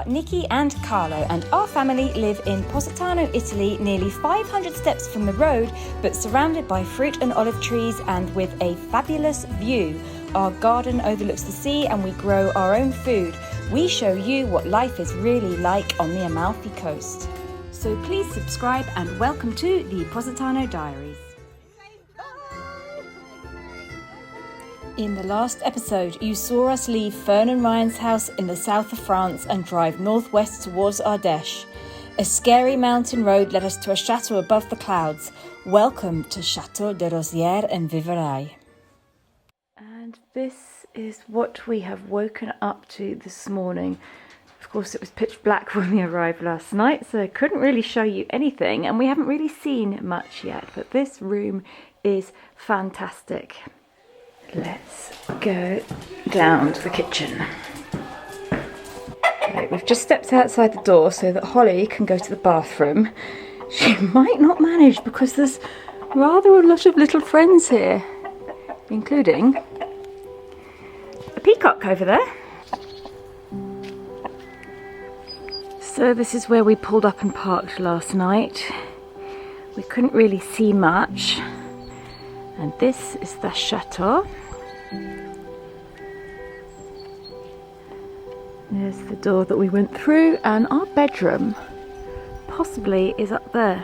are Nicki and Carlo, and our family live in Positano, Italy, nearly 500 steps from the road, but surrounded by fruit and olive trees and with a fabulous view. Our garden overlooks the sea and we grow our own food. We show you what life is really like on the Amalfi Coast. So please subscribe and welcome to the Positano Diaries. In the last episode, you saw us leave Fern and Ryan's house in the south of France and drive northwest towards Ardèche. A scary mountain road led us to a chateau above the clouds. Welcome to Chateau de Rosières and Vivarais. And this is what we have woken up to this morning. Of course, it was pitch black when we arrived last night, so I couldn't really show you anything, and we haven't really seen much yet, but this room is fantastic. Let's go down to the kitchen. Right, we've just stepped outside the door so that Holly can go to the bathroom. She might not manage because there's rather a lot of little friends here, including a peacock over there. So this is where we pulled up and parked last night. We couldn't really see much. And this is the chateau. There's the door that we went through, and our bedroom possibly is up there.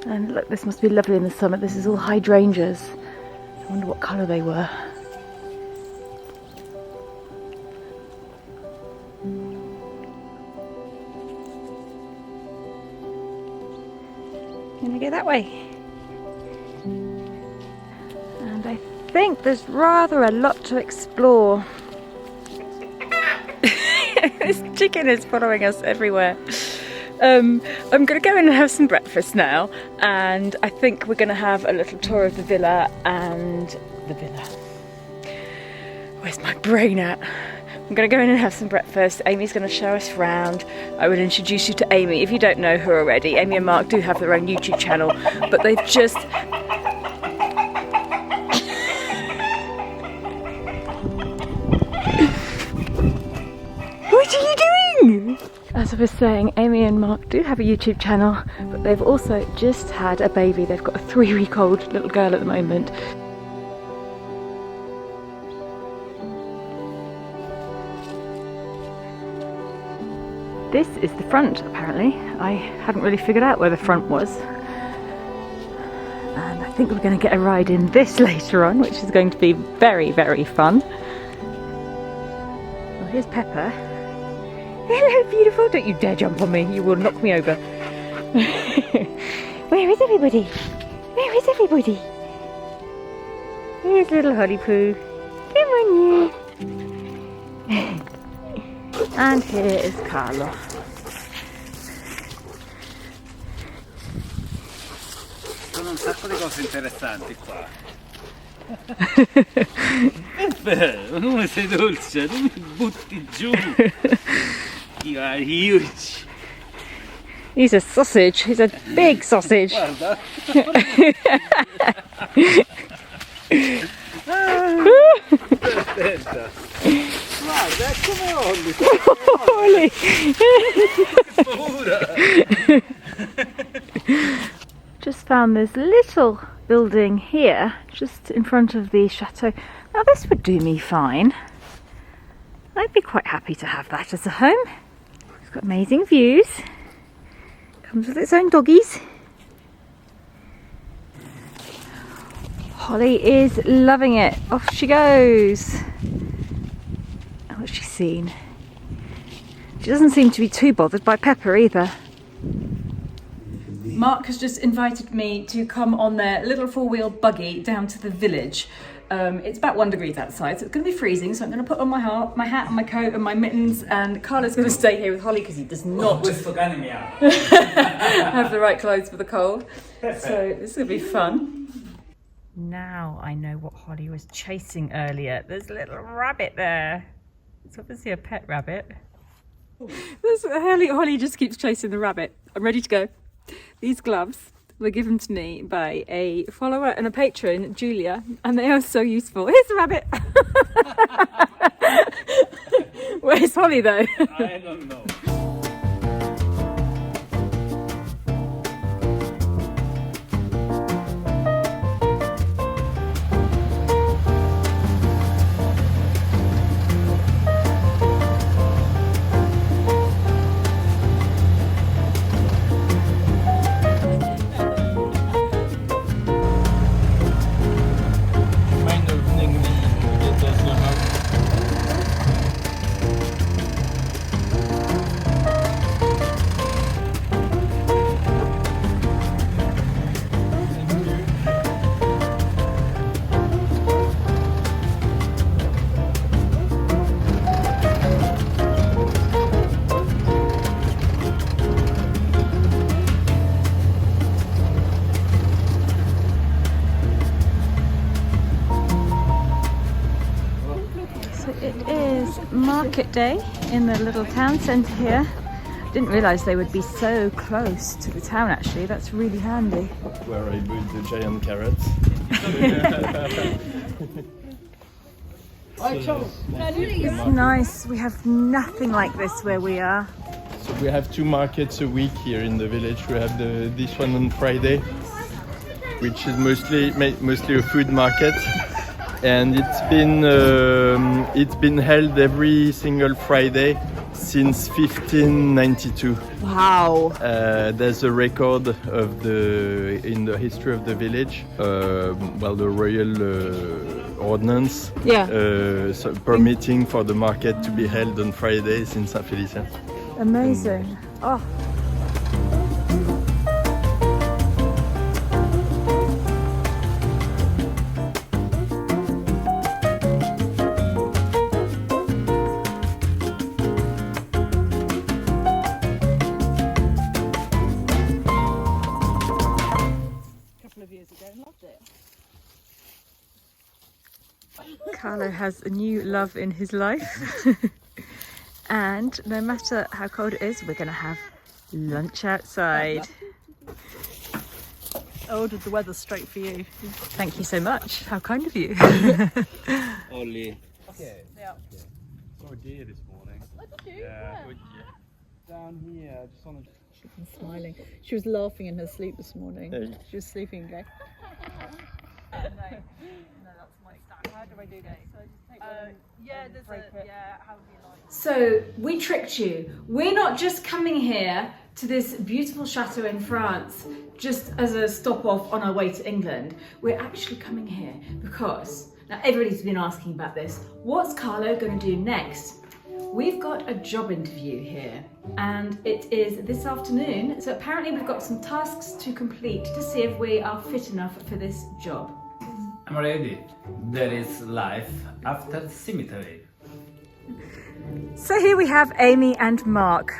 And look, this must be lovely in the summer. This is all hydrangeas. I wonder what colour they were. Gonna go that way. And I think there's rather a lot to explore. This chicken is following us everywhere. I'm going to go in and have some breakfast now, and I think we're going to have a little tour of the villa and the villa. Where's my brain at? I'm going to go in and have some breakfast. Amy's going to show us around. I would introduce you to Amy if you don't know her already. Amy and Marc do have their own YouTube channel, but they've just... What are you doing? As I was saying, Amy and Marc do have a YouTube channel, but they've also just had a baby. They've got a 3-week-old little girl at the moment. This is the front, apparently. I hadn't really figured out where the front was. And I think we're going to get a ride in this later on, which is going to be very, very fun. Well, here's Pepper. Hello, beautiful. Don't you dare jump on me. You will knock me over. Where is everybody? Where is everybody? Here's little Holly Poo. Come on, you. And here is Carlo. Sono un sacco di cose interessanti qua. Beh, come sei dolce, tu mi butti giù. You are huge. He's a sausage. He's a big sausage. Guarda. Aspetta. Guarda, è come Holly. Holly. Just found this little building here, just in front of the chateau. Now this would do me fine. I'd be quite happy to have that as a home. It's got amazing views. Comes with its own doggies. Holly is loving it. Off she goes. What's she seen? She doesn't seem to be too bothered by Pepper either. Marc has just invited me to come on their little 4-wheel buggy down to the village. It's about 1 degree outside, so it's going to be freezing, so I'm going to put on my hat and my coat and my mittens, and Carlo's going to stay here with Holly because he does not have the right clothes for the cold. So this is going to be fun. Now I know what Holly was chasing earlier. There's a little rabbit there. It's obviously a pet rabbit. Holly just keeps chasing the rabbit. I'm ready to go. These gloves were given to me by a follower and a patron, Julia, and they are so useful. Here's the rabbit. Where's Holly though? I don't know. Market day in the little town centre here. Didn't realise they would be so close to the town actually, that's really handy. Where I bought the giant carrots. It's nice, we have nothing like this where we are. So we have 2 markets a week here in the village. We have this one on Friday, which is mostly a food market. And it's been held every single Friday since 1592. Wow! There's a record in the history of the village. The royal ordinance, so permitting for the market to be held on Fridays in Saint Félicien. Amazing! Oh. Carlo has a new love in his life and no matter how cold it is, we're going to have lunch outside. I ordered the weather straight for you. Thank you so much, how kind of you. Only. Okay. Yeah. Saw deer this morning. Oh, did you? Yeah. Down here, just on She's been smiling. She was laughing in her sleep this morning. Hey. She was sleeping and going, no, that's my exact. How do I do that? So I just take how do you like? So we tricked you. We're not just coming here to this beautiful chateau in France just as a stop off on our way to England. We're actually coming here because, now everybody's been asking about this, what's Carlo going to do next? We've got a job interview here and it is this afternoon. So apparently we've got some tasks to complete to see if we are fit enough for this job. I'm ready. There is life after the cemetery. So here we have Amy and Marc.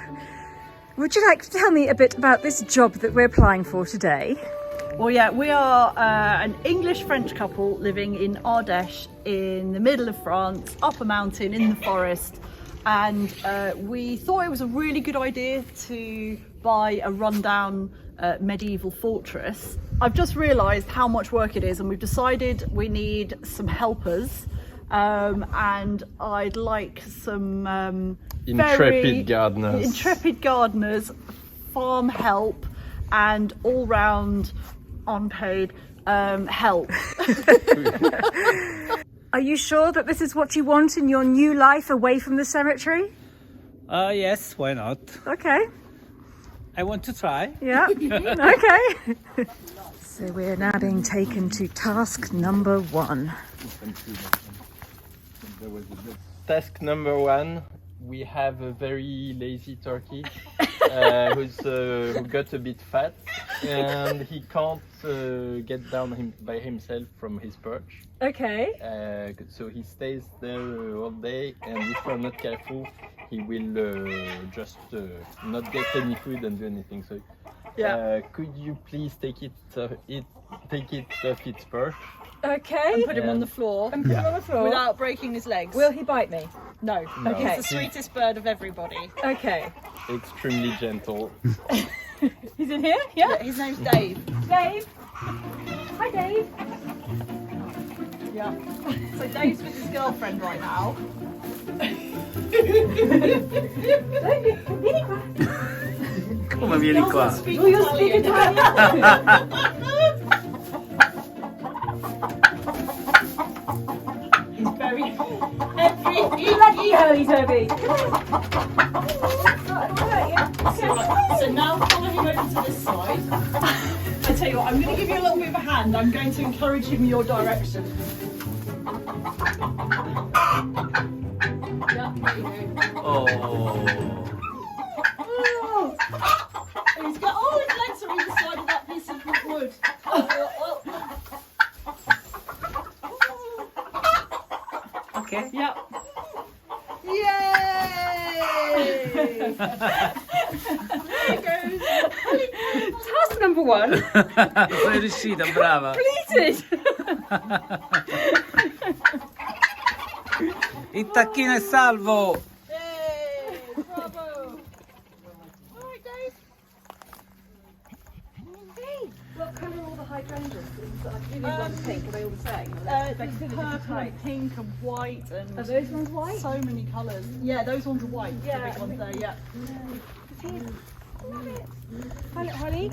Would you like to tell me a bit about this job that we're applying for today? Well, yeah, we are an English-French couple living in Ardèche in the middle of France, up a mountain in the forest. And we thought it was a really good idea to buy a rundown medieval fortress. I've just realised how much work it is and we've decided we need some helpers and I'd like some intrepid gardeners, farm help and all-round unpaid help. Are you sure that this is what you want in your new life away from the cemetery? Yes, why not? Okay. I want to try. Yeah, okay. So we're now being taken to task number 1. Task number 1, we have a very lazy turkey who got a bit fat and he can't get down by himself from his perch. Okay. So he stays there all day, and if we're not careful, he will just not get any food and do anything. So, could you please take it off its perch? Okay. And put him on the floor. And put him on the floor. Without breaking his legs. Will he bite me? No. No. He's the sweetest bird of everybody. Okay. Extremely gentle. He's in here? Yeah. His name's Dave. Dave. Hi, Dave. Yeah. So Dave's with his girlfriend right now. Come vieni qua? Do you speak Italian? He's very heavy. You like Eho, he's heavy. So now follow him over to this side. I tell you what, I'm going to give you a little bit of a hand. I'm going to encourage him in your direction. Yeah, there you go. Oh. He's got all his legs are either side of that piece of wood. Okay. Yep. Yay! There it goes. Task number 1. Sei riuscita, brava. Completed. Il tacchino è salvo. Yay! Bravo. All right, guys. Hey, what colour are all the hydrangeas? Pink. Are they all the same? Purple, pink, and white, and Are those ones white? so many colours. Yeah, those ones are white. Yeah. The big ones there. Yeah. Holly, Holly.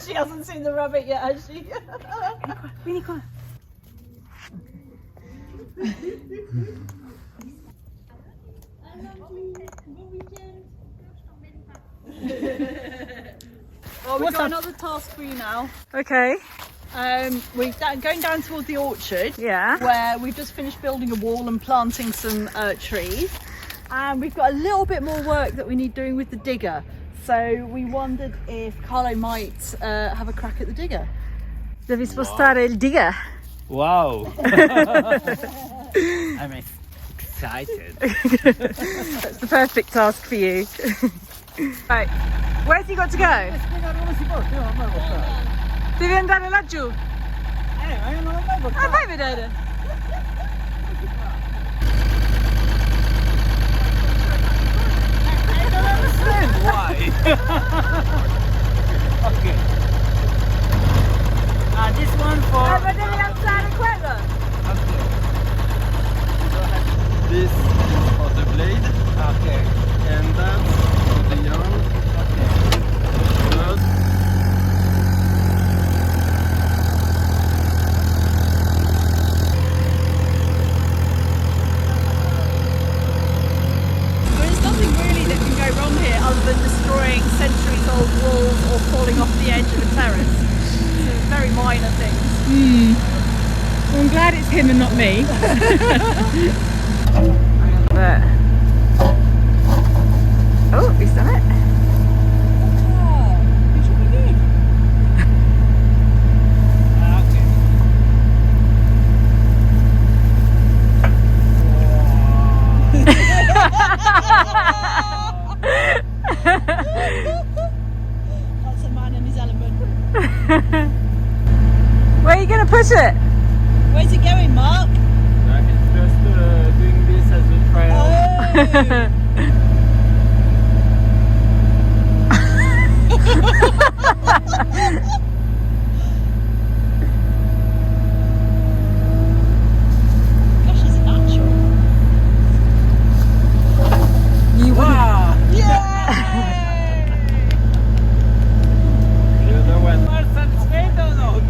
She hasn't seen the rabbit yet, has she? Really quiet. Well, we've got another task for you now. Okay. We're going down towards the orchard. Yeah. Where we've just finished building a wall and planting some trees. And we've got a little bit more work that we need doing with the digger. So we wondered if Carlo might have a crack at the digger. Devi spostare il digger. Wow. I'm excited. That's the perfect task for you. Right. Where's he got to go? Devi andare laggiù. Ma io non l'ho mai portato. Vai a vedere. I don't understand why. Okay. This one for. Ma devi alzare quello. This is for the blade, Okay. and that's for the yarn. Third. There's nothing really that can go wrong here other than destroying centuries-old walls or falling off the edge of a terrace. So very minor things. Well, I'm glad it's him and not me. Oh, he's done it. Okay. That's a man in his element. Where are you going to put it? Where's it going, Mark? It's just doing this as a trial. Gosh, it's natural. Wow. The other one. Marcel Schmidt or not?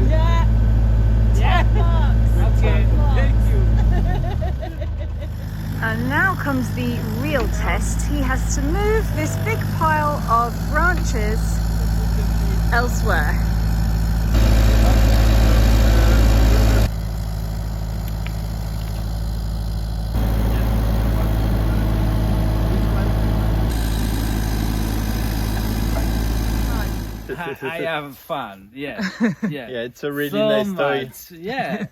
Yeah. Yeah. Okay. Thank you. And now comes the real test. He has to move this big pile of branches elsewhere. I have fun. Yeah. Yeah. Yeah, it's a really So nice toy. much. Yeah.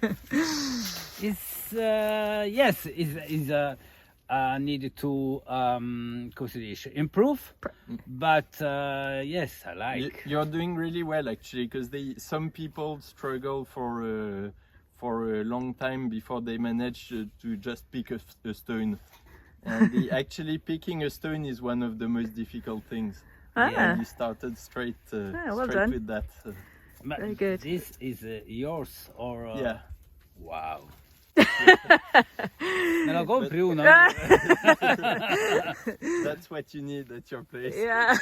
It's yes. Is needed to come si dice, improve, but yes, I like. You're doing really well actually, because some people struggle for a long time before they manage to just pick a stone. And actually picking a stone is one of the most difficult things. Ah. And you started straight, well straight done. with that. But Very good. This is yours or Yeah. Wow. Me lo compri uno? That's what you need at your place. Yeah.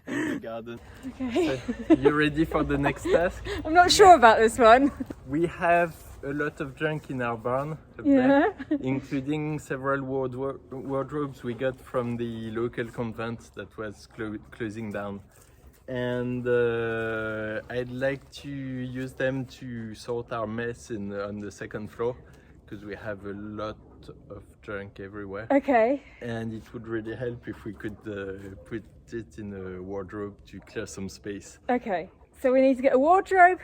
In the garden. Okay. So, you ready for the next task? I'm not sure about this one. We have a lot of junk in our barn up Yeah. there, including several wardrobes we got from the local convent that was closing down. And I'd like to use them to sort our mess on the second floor, because we have a lot of junk everywhere. Okay. And it would really help if we could put it in a wardrobe to clear some space. Okay. So we need to get a wardrobe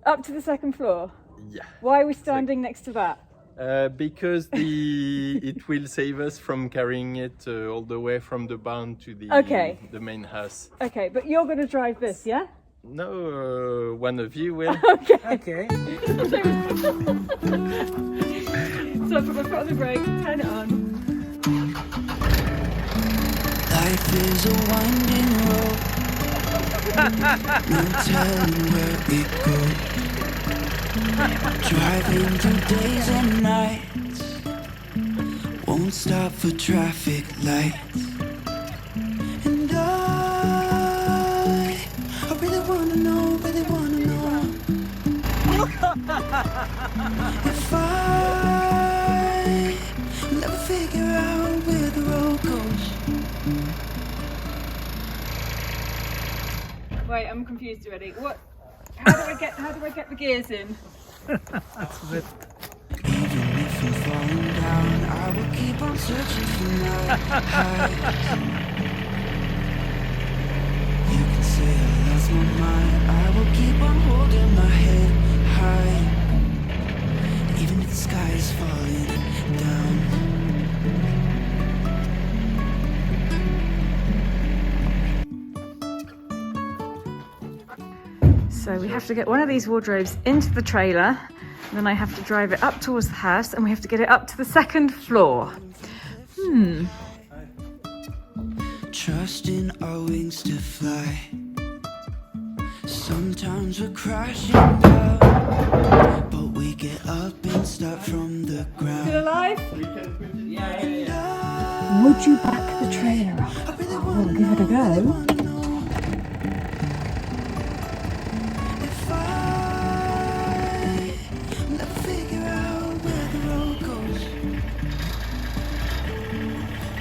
up to the second floor. Yeah. Why are we standing next to that? Because it will save us from carrying it all the way from the barn to the main house. Okay, but you're going to drive this, yeah? No, one of you will. Okay. Okay. So I put my foot on the brake, turn it on. Life is a winding road. No telling where it goes. Driving through days and nights. Won't stop for traffic lights. And I really wanna know, if I never figure out where the road goes. Wait, I'm confused already. What? How do I get the gears in? That's it. Even if I'm falling down, I will keep on searching for my heights. You can say I lost my mind, I will keep on holding my head high. Even if the sky is falling down. So we have to get one of these wardrobes into the trailer, and then I have to drive it up towards the house, and we have to get it up to the second floor. Trusting our wings to fly. Sometimes we're crashing down, but we get up and start from the ground. Still alive? Would you back the trailer up? We'll give it a go. If I never figure out where the road goes.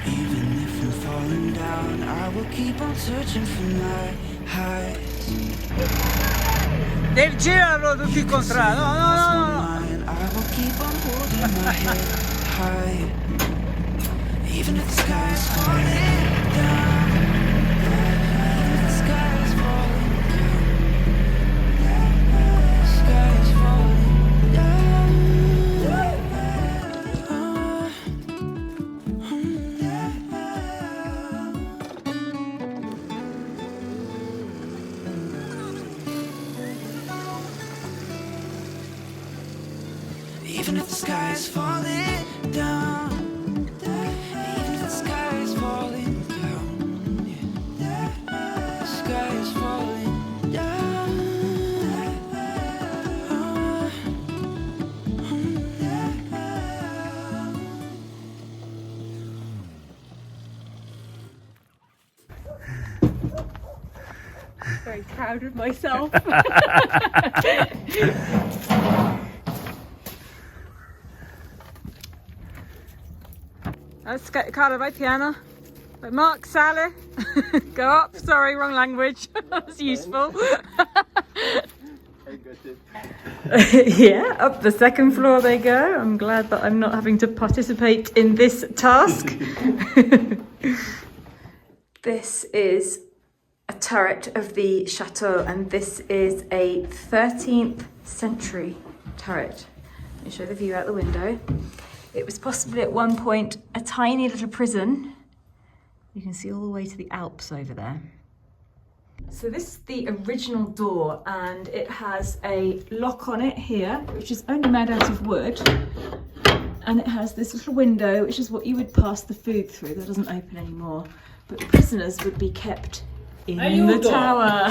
Even if I'm falling down, I will keep on searching for my heights. Del giralo tutti in contrario. No. I will keep on holding my head high. Even if the sky is falling down. Even if the sky is falling down. The sky is falling down. Even if the sky is falling down. Even if the sky is falling down. The sky is falling down. Very proud of myself. Let's get Carla by piano. By Marc, Sally. Go up. Sorry, wrong language. That's useful. I got it. Yeah, up the second floor they go. I'm glad that I'm not having to participate in this task. This is a turret of the Chateau, and this is a 13th century turret. Let me show the view out the window. It was possibly at one point a tiny little prison. You can see all the way to the Alps over there. So this is the original door, and it has a lock on it here, which is only made out of wood. And it has this little window, which is what you would pass the food through. That doesn't open anymore. But the prisoners would be kept in the tower.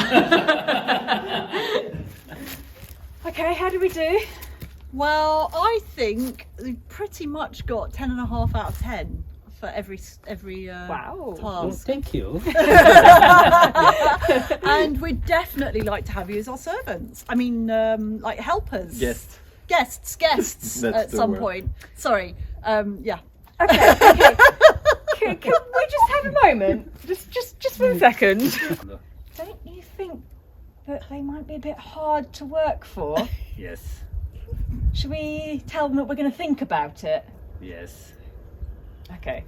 Okay, how do we do? Well, I think we pretty much got 10.5 out of 10 for every Well, task. thank you. And we'd definitely like to have you as our servants. I mean, like helpers. Guests. Guests That's at the some word. point. Sorry. Yeah. Okay. Can we just have a moment? Just for a second. Don't you think that they might be a bit hard to work for? Yes, Should we tell them that we're going to think about it? yes. Okay.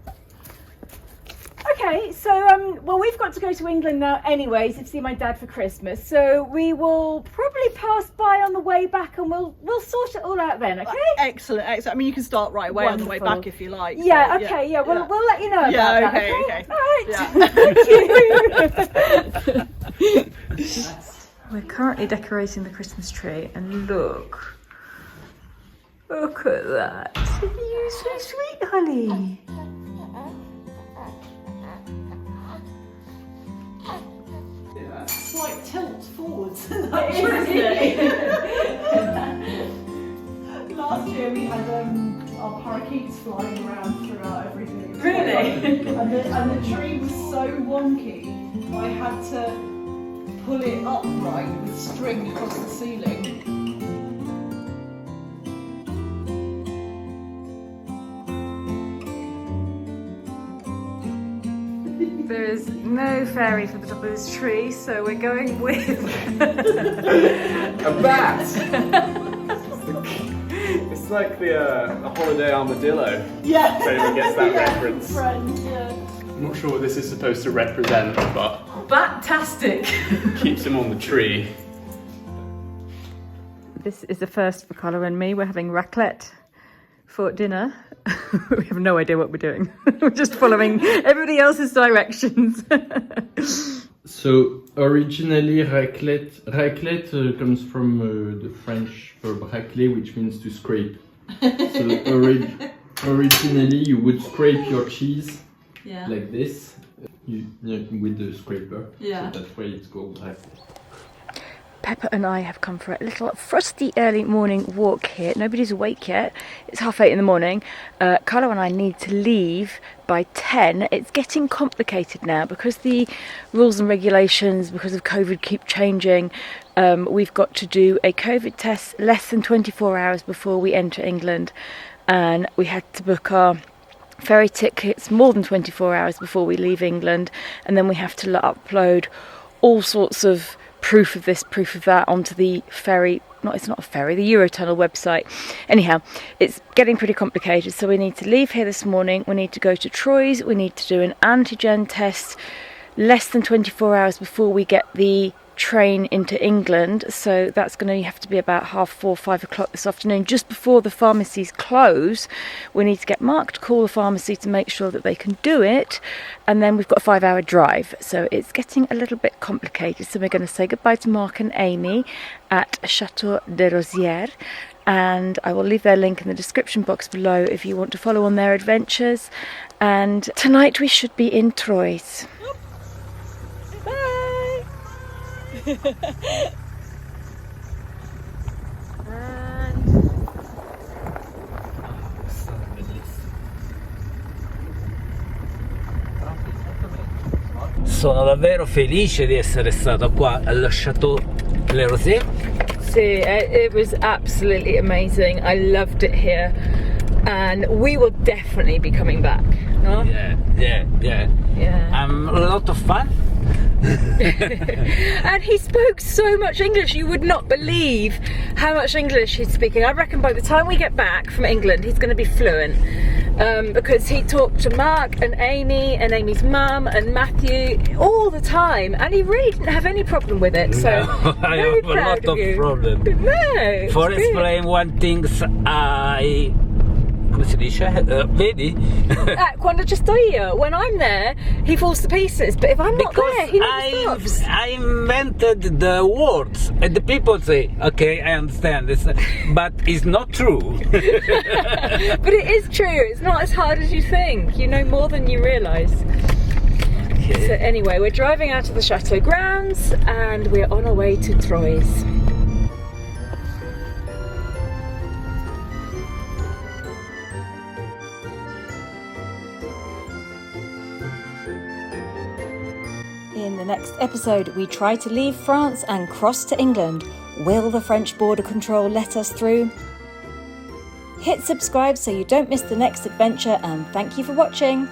Okay, so well, we've got to go to England now anyways to see my dad for Christmas. So we will probably pass by on the way back, and we'll sort it all out then. Okay? Excellent, excellent. I mean, you can start right away on the way Wonderful. back if you like. Yeah. So, Okay. Yeah. We'll let you know about Yeah, that. okay, All okay. right. Thank you. We're currently decorating the Christmas tree, and look at that. You're so sweet, honey. Slight tilt forwards. Last year we had our parakeets flying around throughout everything. Really? and the tree was so wonky, I had to pull it upright with string across the ceiling. There is no fairy for the top of this tree, so we're going with A bat! It's like the holiday armadillo. Yeah. If anyone gets that reference. Friends, yeah. I'm not sure what this is supposed to represent, but Bat-tastic. keeps him on the tree. This is the first for Carla and me. We're having raclette for dinner. We have no idea what we're doing. We're just following everybody else's directions. So originally raclette comes from the French verb racler, which means to scrape. So originally you would scrape your cheese like this with the scraper. Yeah. So that's why it's called raclette. Pepper and I have come for a little frosty early morning walk here. Nobody's awake yet. It's 8:30 in the morning. Carlo and I need to leave by 10. It's getting complicated now because the rules and regulations, because of COVID, keep changing. We've got to do a COVID test less than 24 hours before we enter England, and we had to book our ferry tickets more than 24 hours before we leave England, and then we have to upload all sorts of proof of this, proof of that onto the ferry. No, it's not a ferry, the Eurotunnel website. Anyhow, it's getting pretty complicated, so we need to leave here this morning. We need to go to Troyes. We need to do an antigen test less than 24 hours before we get the train into England, so that's going to have to be about 4:30, 5 o'clock this afternoon, just before the pharmacies close. We need to get Mark to call the pharmacy to make sure that they can do it, and then we've got a 5-hour drive, so it's getting a little bit complicated. So we're going to say goodbye to Mark and Amy at Chateau de Rosières, and I will leave their link in the description box below if you want to follow on their adventures. And tonight we should be in Troyes. Sono davvero felice di essere stato qua allo Chateau Le Rosières. See, it was absolutely amazing. I loved it here, and we will definitely be coming back. No? Yeah. Yeah. A lot of fun. And he spoke so much English, you would not believe how much English he's speaking. I reckon by the time we get back from England, he's going to be fluent. Because he talked to Mark and Amy and Amy's mum and Matthew all the time, and he really didn't have any problem with it. So No, I very have a proud lot of you. problem. No, it's For good. explain one thing, come si dice? Vedi? Quando ci sto io, when I'm there, he falls to pieces. But if I'm not there, he never stops. I invented the words, and the people say, "Okay, I understand this," but it's not true. But it is true. It's not as hard as you think. You know more than you realise. Okay. So anyway, we're driving out of the Chateau grounds, and we're on our way to Troyes. the next episode, we try to leave France and cross to England. Will the French border control let us through? Hit subscribe so you don't miss the next adventure, and thank you for watching.